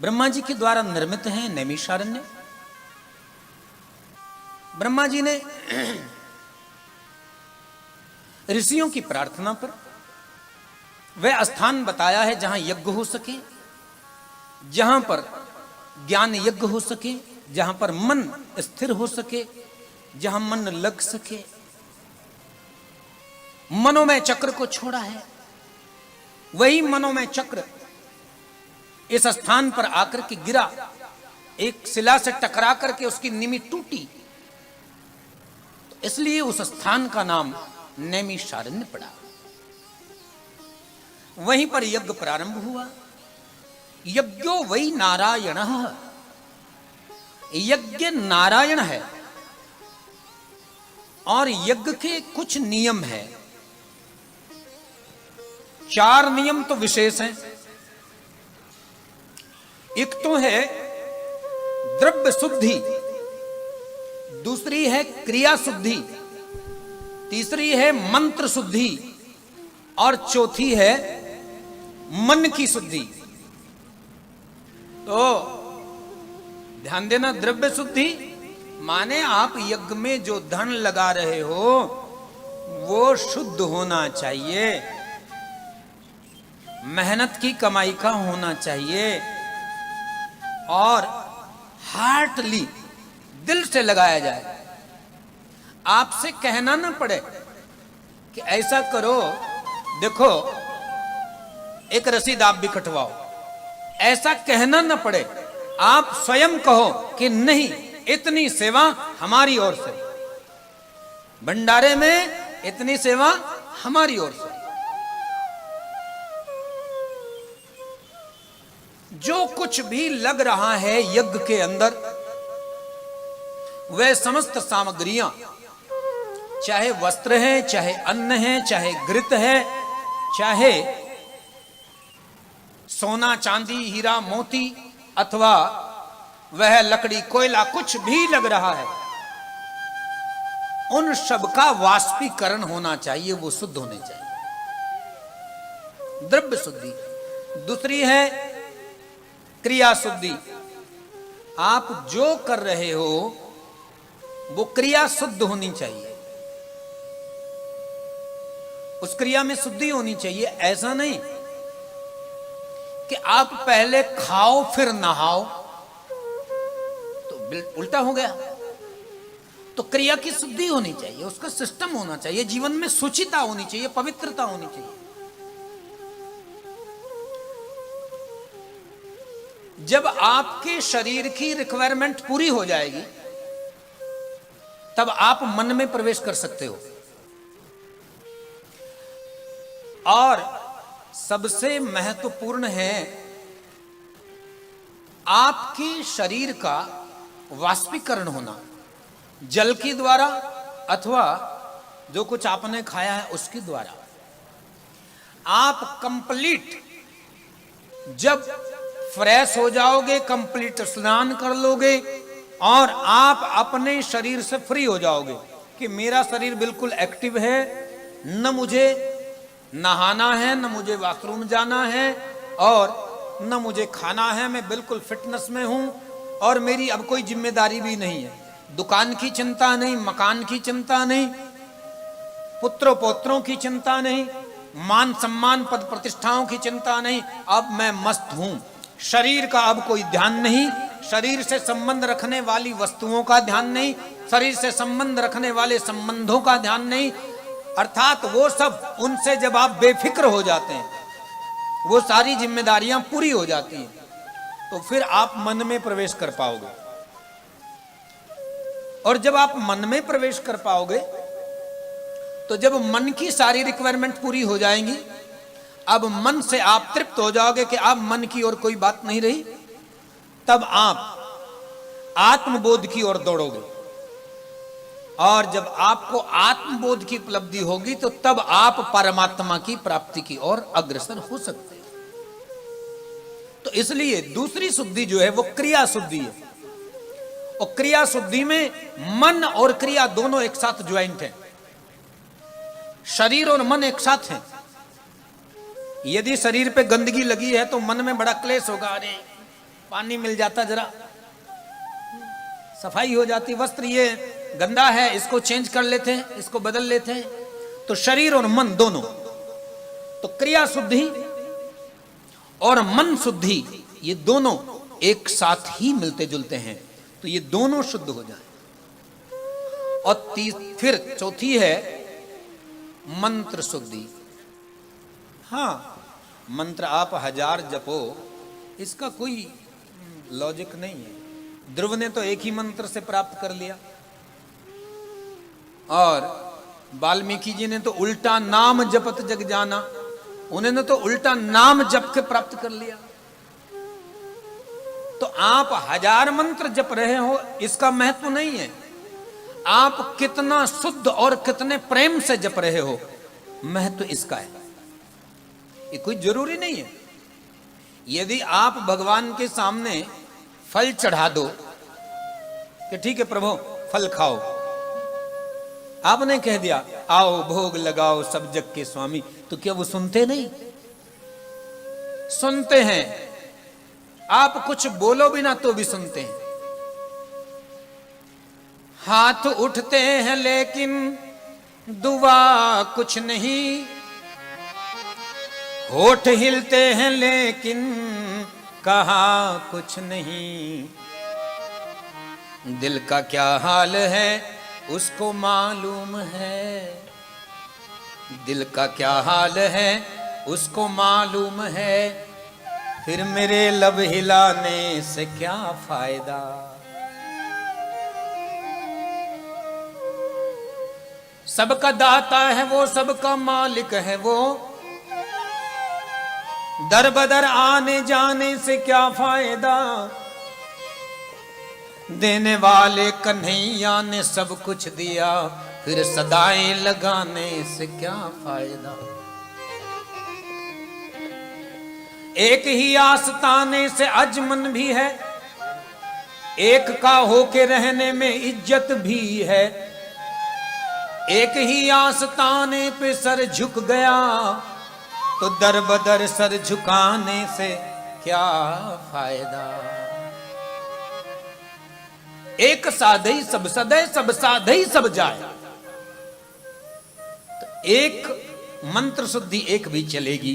ब्रह्मा जी के द्वारा निर्मित है नैमिषारण्य। ब्रह्मा जी ने ऋषियों की प्रार्थना पर वह स्थान बताया है जहां यज्ञ हो सके, जहां पर ज्ञान यज्ञ हो सके, जहां पर मन स्थिर हो सके, जहां मन लग सके। मनोमय चक्र को छोड़ा है। वही मनोमय चक्र इस स्थान पर आकर के गिरा, एक शिला से टकरा करके उसकी निमि टूटी, तो इसलिए उस स्थान का नाम नैमिषारण्य पड़ा। वहीं पर यज्ञ प्रारंभ हुआ। यज्ञो वही नारायण, यज्ञ नारायण है और यज्ञ के कुछ नियम है। 4 नियम तो विशेष हैं। एक तो है द्रव्य शुद्धि, दूसरी है क्रिया शुद्धि, तीसरी है मंत्र शुद्धि और चौथी है मन की शुद्धि। तो ध्यान देना, द्रव्य शुद्धि माने आप यज्ञ में जो धन लगा रहे हो वो शुद्ध होना चाहिए, मेहनत की कमाई का होना चाहिए और हार्टली, दिल से लगाया जाए। आपसे कहना ना पड़े कि ऐसा करो, देखो एक रसीद आप भी कटवाओ, ऐसा कहना ना पड़े। आप स्वयं कहो कि नहीं, इतनी सेवा हमारी ओर से, भंडारे में इतनी सेवा हमारी ओर से। जो कुछ भी लग रहा है यज्ञ के अंदर, वह समस्त सामग्रियां, चाहे वस्त्र है, चाहे अन्न है, चाहे घृत है, चाहे सोना चांदी हीरा मोती अथवा वह लकड़ी कोयला, कुछ भी लग रहा है, उन सब का वाष्पीकरण होना चाहिए, वो शुद्ध होने चाहिए, द्रव्य शुद्धि। दूसरी है क्रिया शुद्धि। आप जो कर रहे हो वो क्रिया शुद्ध होनी चाहिए, उस क्रिया में शुद्धि होनी चाहिए। ऐसा नहीं कि आप पहले खाओ फिर नहाओ, तो उल्टा हो गया। तो क्रिया की शुद्धि होनी चाहिए, उसका सिस्टम होना चाहिए, जीवन में शुचिता होनी चाहिए, पवित्रता होनी चाहिए। जब आपके शरीर की रिक्वायरमेंट पूरी हो जाएगी तब आप मन में प्रवेश कर सकते हो। और सबसे महत्वपूर्ण है आपके शरीर का वाष्पीकरण होना, जल के द्वारा अथवा जो कुछ आपने खाया है उसके द्वारा। आप कंप्लीट जब फ्रेश हो जाओगे, कंप्लीट स्नान कर लोगे और आप अपने शरीर से फ्री हो जाओगे कि मेरा शरीर बिल्कुल एक्टिव है, न मुझे नहाना है, न मुझे वॉशरूम जाना है और न मुझे खाना है, मैं बिल्कुल फिटनेस में हूं और मेरी अब कोई जिम्मेदारी भी नहीं है, दुकान की चिंता नहीं, मकान की चिंता नहीं, पुत्रों पौत्रों की चिंता नहीं, मान सम्मान पद प्रतिष्ठाओं की चिंता नहीं, अब मैं मस्त हूं। शरीर का अब कोई ध्यान नहीं, शरीर से संबंध रखने वाली वस्तुओं का ध्यान नहीं, शरीर से संबंध रखने वाले संबंधों का ध्यान नहीं, अर्थात वो सब, उनसे जब आप बेफिक्र हो जाते हैं, वो सारी जिम्मेदारियां पूरी हो जाती हैं, तो फिर आप मन में प्रवेश कर पाओगे। और जब आप मन में प्रवेश कर पाओगे तो जब मन की सारी रिक्वायरमेंट पूरी हो जाएंगी, अब मन से आप तृप्त हो जाओगे कि अब मन की और कोई बात नहीं रही, तब आप आत्मबोध की ओर दौड़ोगे। और जब आपको आत्मबोध की उपलब्धि होगी तो तब आप परमात्मा की प्राप्ति की ओर अग्रसर हो सकते हैं। तो इसलिए दूसरी शुद्धि जो है वो क्रिया शुद्धि है, और क्रिया शुद्धि में मन और क्रिया दोनों एक साथ ज्वाइंट है, शरीर और मन एक साथ हैं। यदि शरीर पे गंदगी लगी है तो मन में बड़ा क्लेश होगा, अरे पानी मिल जाता, जरा सफाई हो जाती। वस्त्र ये गंदा है, इसको चेंज कर लेते हैं, इसको बदल लेते हैं। तो शरीर और मन दोनों, तो क्रिया शुद्धि और मन शुद्धि, ये दोनों एक साथ ही मिलते जुलते हैं, तो ये दोनों शुद्ध हो जाए। और फिर चौथी है मंत्र शुद्धि। हाँ, मंत्र आप 1000 जपो, इसका कोई लॉजिक नहीं है। ध्रुव ने तो एक ही मंत्र से प्राप्त कर लिया, और वाल्मीकि जी ने तो उल्टा नाम जपत जग जाना, उन्होंने तो उल्टा नाम जप के प्राप्त कर लिया। तो आप 1000 मंत्र जप रहे हो, इसका महत्व नहीं है। आप कितना शुद्ध और कितने प्रेम से जप रहे हो, महत्व इसका है। ये कोई जरूरी नहीं है। यदि आप भगवान के सामने फल चढ़ा दो कि ठीक है प्रभु फल खाओ, आपने कह दिया आओ भोग लगाओ सब जग के स्वामी, तो क्या वो सुनते नहीं? सुनते हैं। आप कुछ बोलो भी ना तो भी सुनते हैं। हाथ उठते हैं लेकिन दुआ कुछ नहीं, होठ हिलते हैं लेकिन कहा कुछ नहीं। दिल का क्या हाल है उसको मालूम है, दिल का क्या हाल है उसको मालूम है, फिर मेरे लब हिलाने से क्या फायदा। सबका दाता है वो, सबका मालिक है वो, दर बदर आने जाने से क्या फायदा। देने वाले कन्हैया ने सब कुछ दिया, फिर सदाएं लगाने से क्या फायदा। एक ही आस्ताने से अजमन भी है, एक का होके रहने में इज्जत भी है। एक ही आस्ताने पे सर झुक गया, तो दर बदर सर झुकाने से क्या फायदा। एक साधई सब सदै, सब साधई सब जाए। तो एक मंत्र शुद्धि एक भी चलेगी,